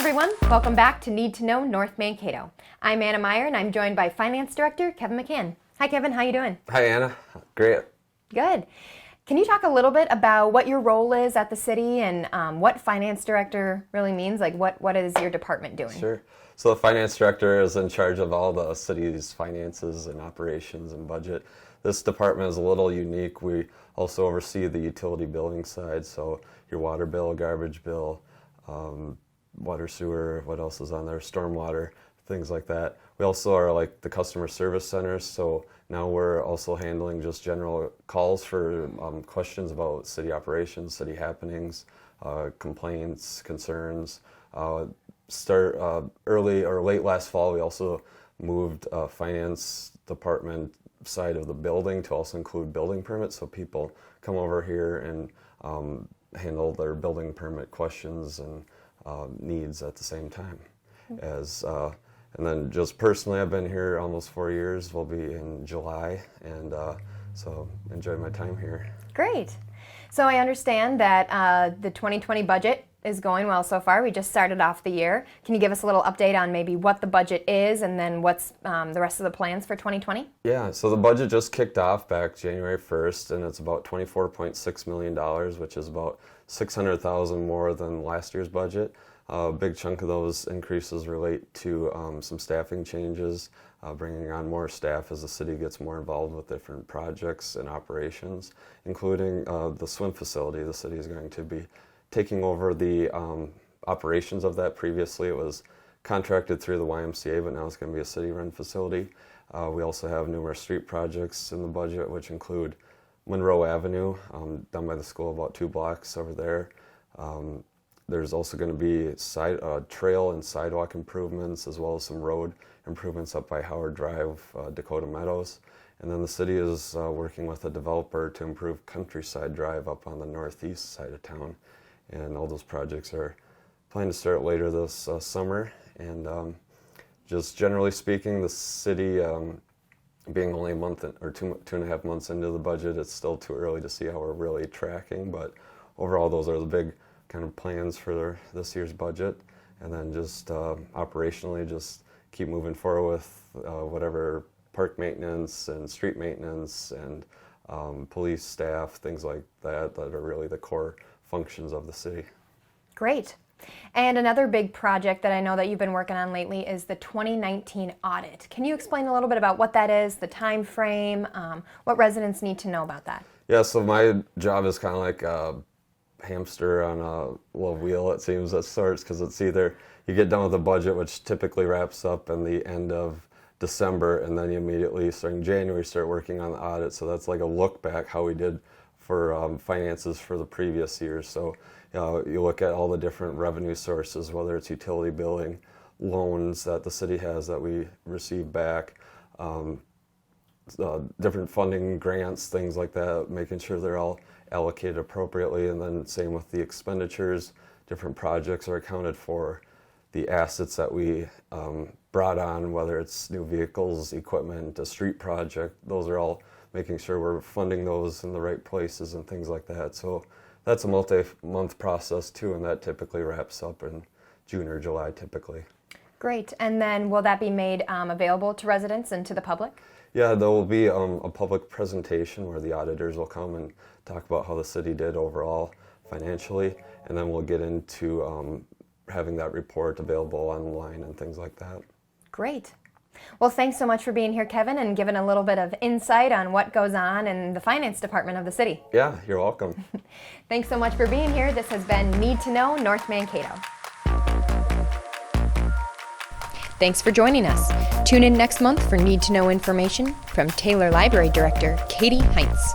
everyone, welcome back to Need to Know North Mankato. I'm Anna Meyer and I'm joined by Finance Director Kevin McCann. Hi Kevin, how you doing? Hi Anna, great. Good. Can you talk a little bit about what your role is at the city and what Finance Director really means? Like what is your department doing? Sure. So the Finance Director is in charge of all the city's finances and operations and budget. This department is a little unique. We also oversee the utility billing side, so your water bill, garbage bill, water sewer, what else is on there, stormwater, things like that. We also are like the customer service centers, so now we're also handling just general calls for questions about city operations, city happenings, complaints, concerns. Early or late last fall, we also moved finance department side of the building to also include building permits, so people come over here and handle their building permit questions and needs at the same time. And then just personally, I've been here almost 4 years. We'll be in July, and so enjoy my time here. Great. So I understand that the 2020 budget is going well so far. We just started off the year. Can you give us a little update on maybe what the budget is and then what's the rest of the plans for 2020? Yeah, so the budget just kicked off back January 1st, and it's about $24.6 million, which is about $600,000 more than last year's budget. A big chunk of those increases relate to some staffing changes, bringing on more staff as the city gets more involved with different projects and operations, including the swim facility. The city is going to be taking over the operations of that. Previously it was contracted through the YMCA, but now it's going to be a city-run facility. We also have numerous street projects in the budget, which include Monroe Avenue, down by the school, about 2 blocks over there. There's also going to be trail and sidewalk improvements, as well as some road improvements up by Howard Drive, Dakota Meadows. And then the city is working with a developer to improve Countryside Drive up on the northeast side of town. And all those projects are planned to start later this summer. And just generally speaking, the city, being only a month or two and a half months into the budget, it's still too early to see how we're really tracking. But overall, those are the big kind of plans for this year's budget. And then just operationally, just keep moving forward with whatever park maintenance and street maintenance and police staff, things like that are really the core functions of the city. Great. And another big project that I know that you've been working on lately is the 2019 audit. Can you explain a little bit about what that is, the time frame, what residents need to know about that? Yeah, so my job is kind of like a hamster on a little wheel, it seems, of sorts, because it's either you get done with the budget, which typically wraps up in the end of December, and then you immediately, starting January, start working on the audit. So that's like a look back how we did for finances for the previous year. So you look at all the different revenue sources, whether it's utility billing, loans that the city has that we receive back, different funding grants, things like that, making sure they're all allocated appropriately. And then same with the expenditures, different projects are accounted for, the assets that we brought on, whether it's new vehicles, equipment, a street project, those are all making sure we're funding those in the right places and things like that. So that's a multi-month process too, and that typically wraps up in June or July typically. Great. And then will that be made available to residents and to the public? Yeah, there will be a public presentation where the auditors will come and talk about how the city did overall financially, and then we'll get into having that report available online and things like that. Great. Well, thanks so much for being here, Kevin, and giving a little bit of insight on what goes on in the finance department of the city. Yeah, you're welcome. Thanks so much for being here. This has been Need to Know North Mankato. Thanks for joining us. Tune in next month for Need to Know information from Taylor Library Director Katie Heinz.